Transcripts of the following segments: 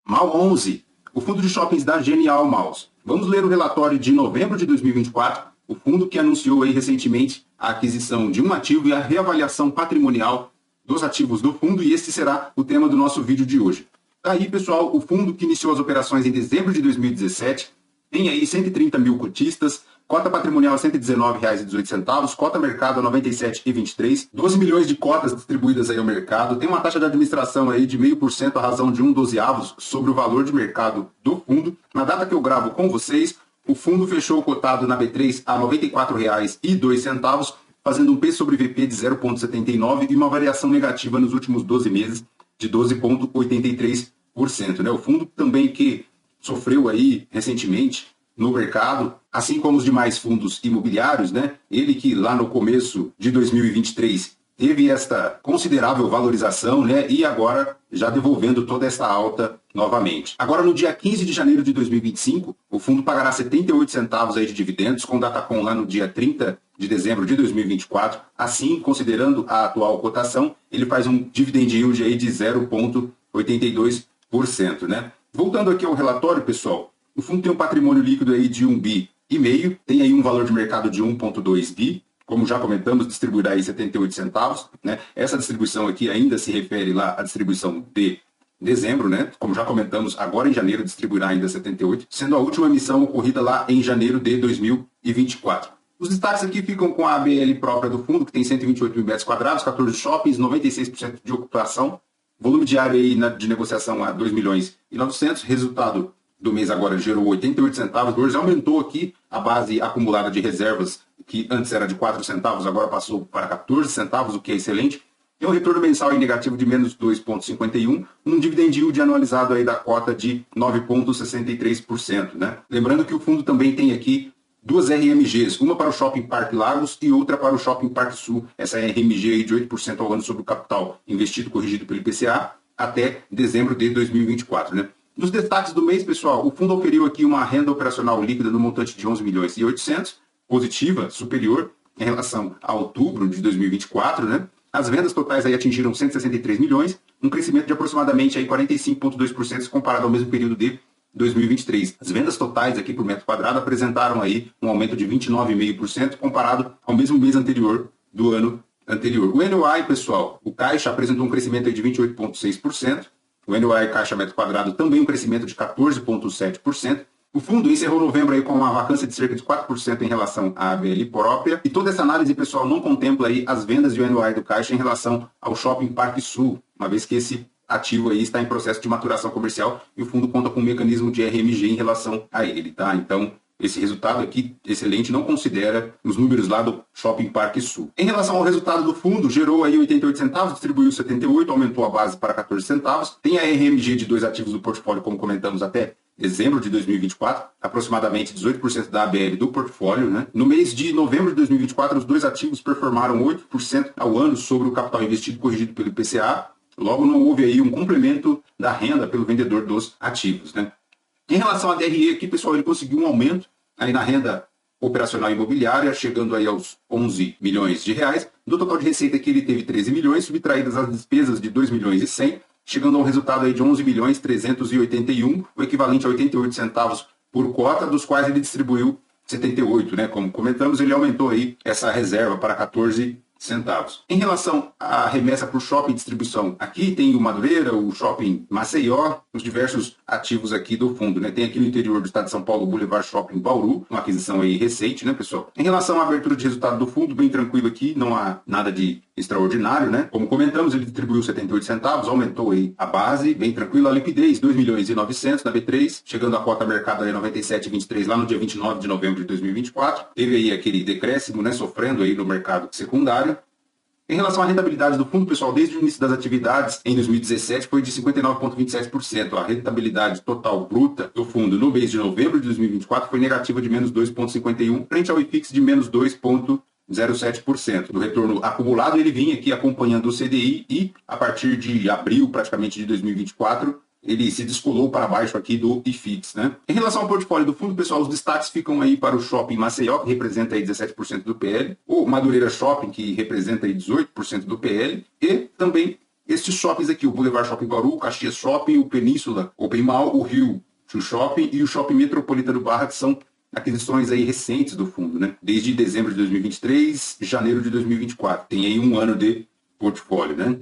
Mal 11. O fundo de shoppings da Genial Malls. Vamos ler o relatório de novembro de 2024, o fundo que anunciou aí recentemente a aquisição de um ativo e a reavaliação patrimonial dos ativos do fundo, e esse será o tema do nosso vídeo de hoje. Tá aí, pessoal, o fundo que iniciou as operações em dezembro de 2017, tem aí 130 mil cotistas, cota patrimonial a R$ 119,18, cota mercado a R$ 97,23, 12 milhões de cotas distribuídas aí ao mercado, tem uma taxa de administração aí de 0,5% à razão de 1/12 sobre o valor de mercado do fundo. Na data que eu gravo com vocês, o fundo fechou cotado na B3 a R$ 94,02, fazendo um P sobre VP de 0,79 e uma variação negativa nos últimos 12 meses de 12,83%, né? O fundo também que sofreu aí recentemente no mercado, assim como os demais fundos imobiliários, né? Ele que lá no começo de 2023 teve esta considerável valorização, né? E agora já devolvendo toda essa alta novamente. Agora, no dia 15 de janeiro de 2025, o fundo pagará 78 centavos aí de dividendos, com Datacom lá no dia 30 de dezembro de 2024. Assim, considerando a atual cotação, ele faz um dividend yield aí de 0,82%, né? Voltando aqui ao relatório, pessoal, o fundo tem um patrimônio líquido aí de 1,5 bi, tem aí um valor de mercado de 1,2 bi, como já comentamos, distribuirá aí 78 centavos, né? Essa distribuição aqui ainda se refere lá à distribuição de dezembro, né? Como já comentamos, agora em janeiro distribuirá ainda 78, sendo a última emissão ocorrida lá em janeiro de 2024. Os destaques aqui ficam com a ABL própria do fundo, que tem 128 mil metros quadrados, 14 shoppings, 96% de ocupação, volume diário aí de negociação a 2 milhões e 900, resultado do mês agora gerou 88 centavos, hoje aumentou aqui a base acumulada de reservas, que antes era de 4 centavos, agora passou para 14 centavos, o que é excelente. Tem um retorno mensal em negativo de menos 2,51, um dividend yield anualizado aí da cota de 9,63%, né? Lembrando que o fundo também tem aqui duas RMGs, uma para o Shopping Parque Lagos e outra para o Shopping Parque Sul. Essa RMG aí de 8% ao ano sobre o capital investido corrigido pelo IPCA até dezembro de 2024, né? Nos destaques do mês, pessoal, o fundo oferiu aqui uma renda operacional líquida no montante de 11 milhões e 800, positiva, superior em relação a outubro de 2024, né? As vendas totais aí atingiram 163 milhões, um crescimento de aproximadamente aí 45,2% se comparado ao mesmo período de 2023. As vendas totais aqui por metro quadrado apresentaram aí um aumento de 29,5% comparado ao mesmo mês anterior do ano anterior. O NOI, pessoal, o caixa apresentou um crescimento aí de 28,6%, o NOI caixa metro quadrado também um crescimento de 14,7%. O fundo encerrou novembro aí com uma vacância de cerca de 4% em relação à ABL própria. E toda essa análise, pessoal, não contempla aí as vendas e o NOI do caixa em relação ao Shopping Parque Sul, uma vez que esse ativo aí está em processo de maturação comercial e o fundo conta com um mecanismo de RMG em relação a ele, tá? Então, esse resultado aqui, excelente, não considera os números lá do Shopping Parque Sul. Em relação ao resultado do fundo, gerou aí 88 centavos, distribuiu 78, aumentou a base para 14 centavos. Tem a RMG de dois ativos do portfólio, como comentamos, até dezembro de 2024, aproximadamente 18% da ABL do portfólio, né? No mês de novembro de 2024, os dois ativos performaram 8% ao ano sobre o capital investido corrigido pelo IPCA. Logo, não houve aí um complemento da renda pelo vendedor dos ativos, né? Em relação à DRE aqui, pessoal, ele conseguiu um aumento aí na renda operacional imobiliária, chegando aí aos 11 milhões de reais. Do total de receita aqui, ele teve 13 milhões, subtraídas as despesas de 2 milhões e 100, chegando a um resultado aí de 11 milhões 381, o equivalente a 88 centavos por cota, dos quais ele distribuiu 78, né? Como comentamos, ele aumentou aí essa reserva para 14 centavos. Em relação à remessa por shopping e distribuição, aqui tem o Madureira, o Shopping Maceió, os diversos ativos aqui do fundo, né? Tem aqui no interior do estado de São Paulo o Boulevard Shopping Bauru, uma aquisição aí recente, né, pessoal? Em relação à abertura de resultado do fundo, bem tranquilo aqui, não há nada de extraordinário, né? Como comentamos, ele distribuiu 78 centavos, aumentou aí a base, bem tranquilo, a liquidez, 2 milhões e 900 na B3, chegando a cota mercado aí 97,23 lá no dia 29 de novembro de 2024. Teve aí aquele decréscimo, né, sofrendo aí no mercado secundário. Em relação à rentabilidade do fundo, pessoal, desde o início das atividades, em 2017, foi de 59,27%. A rentabilidade total bruta do fundo no mês de novembro de 2024 foi negativa de menos 2,51%, frente ao IFIX de menos 2,07%. Do retorno acumulado, ele vinha aqui acompanhando o CDI e, a partir de abril, praticamente, de 2024, ele se descolou para baixo aqui do IFIX, né? Em relação ao portfólio do fundo, pessoal, os destaques ficam aí para o Shopping Maceió, que representa aí 17% do PL, o Madureira Shopping, que representa aí 18% do PL, e também Estes shoppings aqui, o Boulevard Shopping Bauru, o Caxias Shopping, o Península Open Mall, o Rio Shopping e o Shopping Metropolitano Barra, que são aquisições aí recentes do fundo, né? Desde dezembro de 2023, janeiro de 2024. Tem aí um ano de portfólio, né?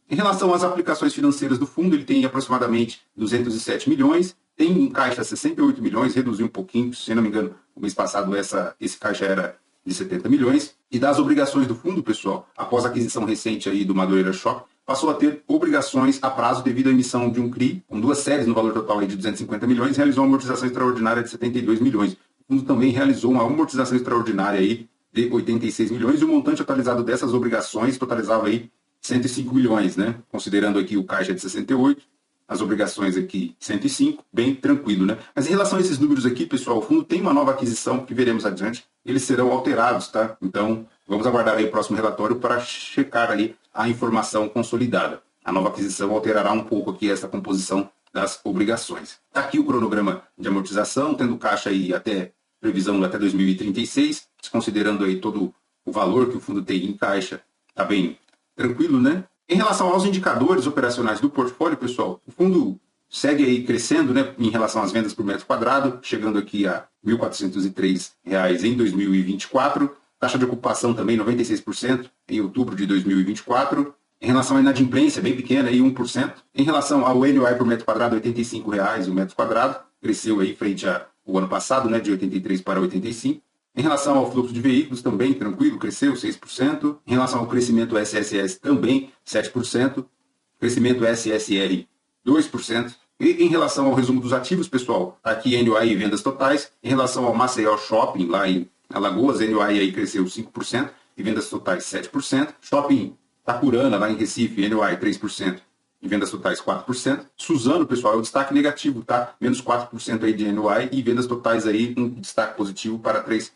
Em relação às aplicações financeiras do fundo, ele tem aproximadamente 207 milhões, tem em caixa 68 milhões, reduziu um pouquinho, se não me engano, o mês passado esse caixa era de 70 milhões. E das obrigações do fundo, pessoal, após a aquisição recente aí do Madureira Shopping, passou a ter obrigações a prazo devido à emissão de um CRI, com 2 séries no valor total aí de 250 milhões, realizou uma amortização extraordinária de 72 milhões. O fundo também realizou uma amortização extraordinária aí de 86 milhões, e o montante atualizado dessas obrigações totalizava aí 105 milhões, né? Considerando aqui o caixa de 68, as obrigações aqui 105, bem tranquilo, né? Mas em relação a esses números aqui, pessoal, o fundo tem uma nova aquisição que veremos adiante, eles serão alterados, tá? Então, vamos aguardar aí o próximo relatório para checar aí a informação consolidada. A nova aquisição alterará um pouco aqui essa composição das obrigações. Está aqui o cronograma de amortização, tendo caixa aí até previsão até 2036, considerando aí todo o valor que o fundo tem em caixa, tá bem tranquilo, né? Em relação aos indicadores operacionais do portfólio, pessoal, o fundo segue aí crescendo, né, em relação às vendas por metro quadrado, chegando aqui a R$ 1.403 em 2024. Taxa de ocupação também 96% em outubro de 2024. Em relação à inadimplência, bem pequena, aí 1%. Em relação ao NOI por metro quadrado, R$ 85 o metro quadrado. Cresceu aí frente ao ano passado, né, de 83 para 85. Em relação ao fluxo de veículos, também tranquilo, cresceu 6%. Em relação ao crescimento SSS, também 7%. Crescimento SSL, 2%. E em relação ao resumo dos ativos, pessoal, aqui NOI e vendas totais. Em relação ao Maceió Shopping, lá em Alagoas, NOI aí cresceu 5% e vendas totais 7%. Shopping Tacurana, lá em Recife, NOI 3% e vendas totais 4%. Suzano, pessoal, é o destaque negativo, tá? Menos 4% aí de NOI e vendas totais aí um destaque positivo para 3%.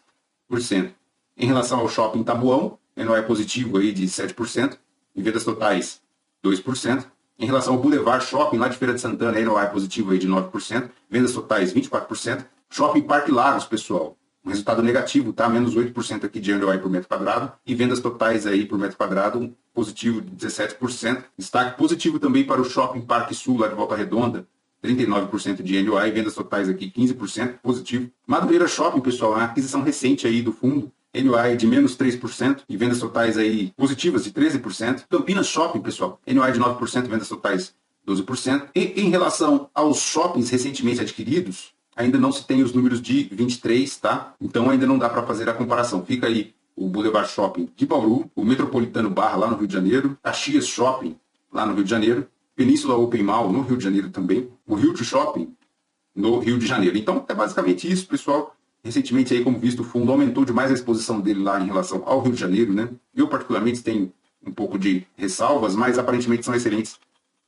Em relação ao Shopping Tabuão, NOI positivo aí de 7% e vendas totais 2%. Em relação ao Boulevard Shopping, lá de Feira de Santana, NOI positivo aí de 9%, vendas totais 24%. Shopping Parque Lagos, pessoal, um resultado negativo, tá? Menos 8% aqui de NOI por metro quadrado e vendas totais aí por metro quadrado, um positivo de 17%. Destaque positivo também para o Shopping Parque Sul, lá de Volta Redonda, 39% de NOI, vendas totais aqui 15%, positivo. Madureira Shopping, pessoal, é uma aquisição recente aí do fundo, NOI de menos 3% e vendas totais aí positivas de 13%. Campinas Shopping, pessoal, NOI de 9%, vendas totais 12%. E em relação aos shoppings recentemente adquiridos, ainda não se tem os números de 23, tá? Então ainda não dá para fazer a comparação. Fica aí o Boulevard Shopping de Bauru, o Metropolitano Barra lá no Rio de Janeiro, Caxias Shopping lá no Rio de Janeiro, Península Open Mall no Rio de Janeiro também, o Rio Shopping no Rio de Janeiro. Então é basicamente isso, pessoal. Recentemente, aí, como visto, o fundo aumentou demais a exposição dele lá em relação ao Rio de Janeiro, né? Eu, particularmente, tenho um pouco de ressalvas, mas aparentemente são excelentes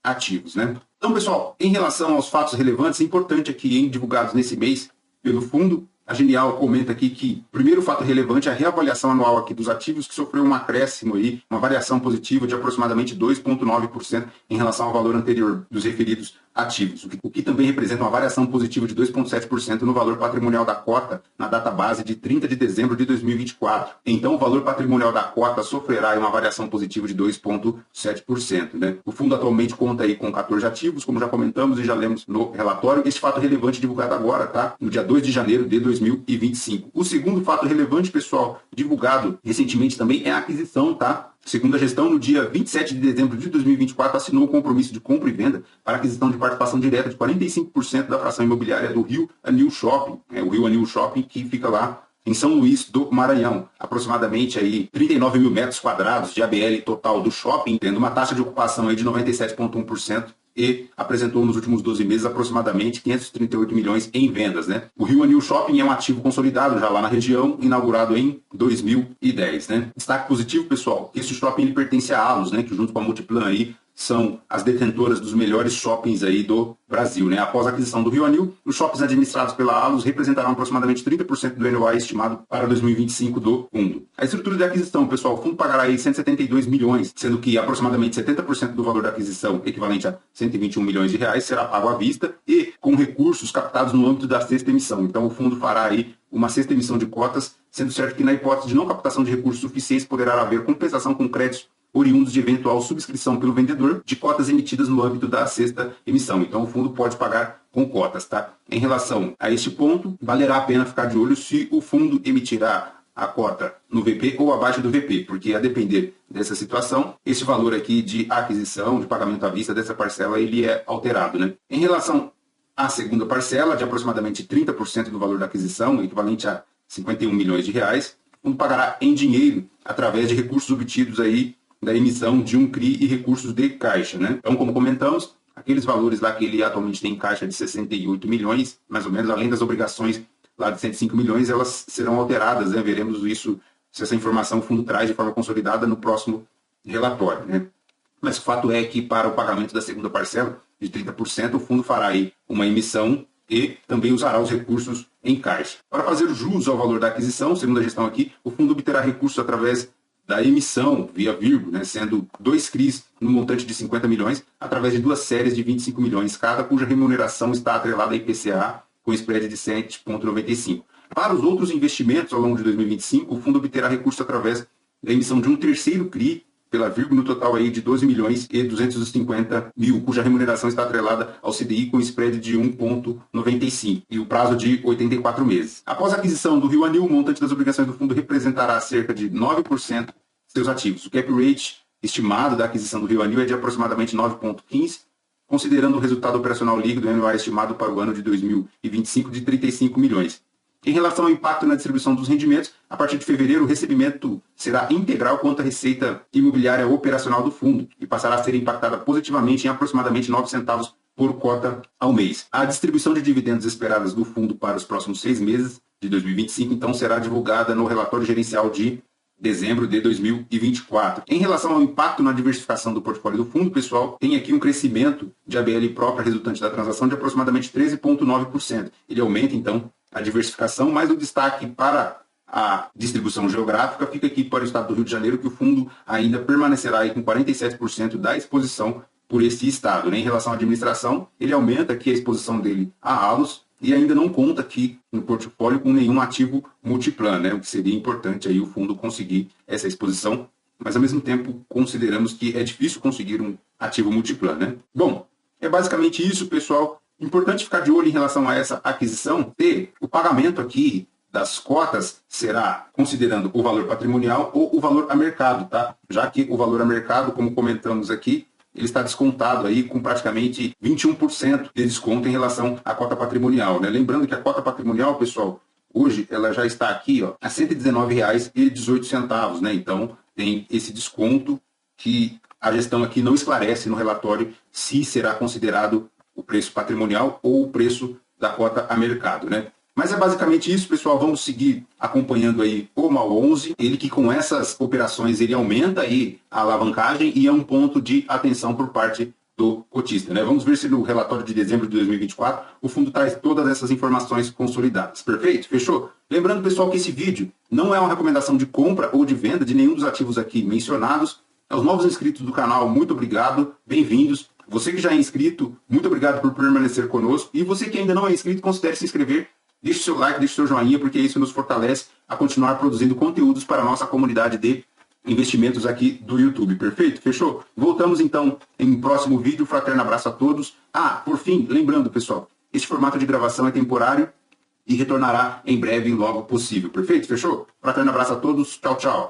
ativos, né? Então, pessoal, em relação aos fatos relevantes, é importante aqui, divulgados nesse mês pelo fundo, a Genial comenta aqui que o primeiro fato relevante é a reavaliação anual aqui dos ativos, que sofreu um acréscimo aí, uma variação positiva de aproximadamente 2,9% em relação ao valor anterior dos referidos ativos, o que também representa uma variação positiva de 2,7% no valor patrimonial da cota na data base de 30 de dezembro de 2024. Então, o valor patrimonial da cota sofrerá uma variação positiva de 2,7%. Né? O fundo atualmente conta aí com 14 ativos, como já comentamos e já lemos no relatório. Esse fato relevante divulgado agora, tá? No dia 2 de janeiro de 2025. O segundo fato relevante, pessoal, divulgado recentemente também é a aquisição, tá? Segundo a gestão, no dia 27 de dezembro de 2024, assinou o compromisso de compra e venda para aquisição de participação direta de 45% da fração imobiliária do Rio Anil Shopping, o Rio Anil Shopping, que fica lá em São Luís do Maranhão. Aproximadamente aí 39 mil metros quadrados de ABL total do shopping, tendo uma taxa de ocupação aí de 97,1%. E apresentou nos últimos 12 meses aproximadamente 538 milhões em vendas. Né? O Rio Anil Shopping é um ativo consolidado já lá na região, inaugurado em 2010. Né? Destaque positivo, pessoal, esse shopping ele pertence à Allos, né? Que junto com a Multiplan aí, são as detentoras dos melhores shoppings aí do Brasil. Né? Após a aquisição do Rio Anil, os shoppings administrados pela Allos representarão aproximadamente 30% do NOI estimado para 2025 do fundo. A estrutura de aquisição, pessoal, o fundo pagará aí 172 milhões, sendo que aproximadamente 70% do valor da aquisição, equivalente a 121 milhões de reais, será pago à vista e com recursos captados no âmbito da sexta emissão. Então, o fundo fará aí uma sexta emissão de cotas, sendo certo que na hipótese de não captação de recursos suficientes, poderá haver compensação com créditos oriundos de eventual subscrição pelo vendedor de cotas emitidas no âmbito da sexta emissão. Então, o fundo pode pagar com cotas, tá? Em relação a este ponto, valerá a pena ficar de olho se o fundo emitirá a cota no VP ou abaixo do VP, porque a depender dessa situação, esse valor aqui de aquisição, de pagamento à vista dessa parcela, ele é alterado, né? Em relação à segunda parcela, de aproximadamente 30% do valor da aquisição, equivalente a 51 milhões de reais, o fundo pagará em dinheiro através de recursos obtidos aí da emissão de um CRI e recursos de caixa, né? Então, como comentamos, aqueles valores lá que ele atualmente tem em caixa de 68 milhões, mais ou menos, além das obrigações lá de 105 milhões, elas serão alteradas, né? Veremos isso, se essa informação o fundo traz de forma consolidada no próximo relatório, né? Mas o fato é que para o pagamento da segunda parcela, de 30%, o fundo fará aí uma emissão e também usará os recursos em caixa. Para fazer jus ao valor da aquisição, segundo a gestão aqui, o fundo obterá recursos através da emissão via vírgula, né, sendo 2 CRIs no montante de 50 milhões, através de 2 séries de 25 milhões cada, cuja remuneração está atrelada a IPCA com spread de 7,95. Para os outros investimentos ao longo de 2025, o fundo obterá recursos através da emissão de um terceiro CRI pela vírgula, no total aí de 12 milhões e 250 mil, cuja remuneração está atrelada ao CDI com spread de 1,95 e o prazo de 84 meses. Após a aquisição do Rio Anil, o montante das obrigações do fundo representará cerca de 9% de seus ativos. O cap rate estimado da aquisição do Rio Anil é de aproximadamente 9,15%, considerando o resultado operacional líquido anual estimado para o ano de 2025 de 35 milhões. Em relação ao impacto na distribuição dos rendimentos, a partir de fevereiro, o recebimento será integral quanto à receita imobiliária operacional do fundo e passará a ser impactada positivamente em aproximadamente 9 centavos por cota ao mês. A distribuição de dividendos esperadas do fundo para os próximos 6 meses de 2025, então, será divulgada no relatório gerencial de dezembro de 2024. Em relação ao impacto na diversificação do portfólio do fundo, pessoal, tem aqui um crescimento de ABL própria resultante da transação de aproximadamente 13,9%. Ele aumenta, então, a diversificação, mas o destaque para a distribuição geográfica fica aqui para o estado do Rio de Janeiro, que o fundo ainda permanecerá aí com 47% da exposição por esse estado, né? Em relação à administração, ele aumenta aqui a exposição dele a halos e ainda não conta aqui no portfólio com nenhum ativo multiplan, né? O que seria importante aí o fundo conseguir essa exposição, mas ao mesmo tempo consideramos que é difícil conseguir um ativo multiplan, né? Bom, é basicamente isso, pessoal. Importante ficar de olho em relação a essa aquisição, o pagamento aqui das cotas será considerando o valor patrimonial ou o valor a mercado, tá? Já que o valor a mercado, como comentamos aqui, ele está descontado aí com praticamente 21% de desconto em relação à cota patrimonial, né? Lembrando que a cota patrimonial, pessoal, hoje ela já está aqui, ó, a R$ 119,18, né? Então, tem esse desconto que a gestão aqui não esclarece no relatório se será considerado o preço patrimonial ou o preço da cota a mercado, né? Mas é basicamente isso, pessoal. Vamos seguir acompanhando aí o MAL 11, ele que com essas operações ele aumenta aí a alavancagem e é um ponto de atenção por parte do cotista, né? Vamos ver se no relatório de dezembro de 2024 o fundo traz todas essas informações consolidadas. Perfeito? Fechou? Lembrando, pessoal, que esse vídeo não é uma recomendação de compra ou de venda de nenhum dos ativos aqui mencionados. Aos novos inscritos do canal, muito obrigado, bem-vindos. Você que já é inscrito, muito obrigado por permanecer conosco. E você que ainda não é inscrito, considere se inscrever. Deixe seu like, deixe seu joinha, porque isso nos fortalece a continuar produzindo conteúdos para a nossa comunidade de investimentos aqui do YouTube. Perfeito? Fechou? Voltamos então em um próximo vídeo. Fraterno abraço a todos. Por fim, lembrando, pessoal, este formato de gravação é temporário e retornará em breve, logo possível. Perfeito? Fechou? Fraterno abraço a todos. Tchau, tchau.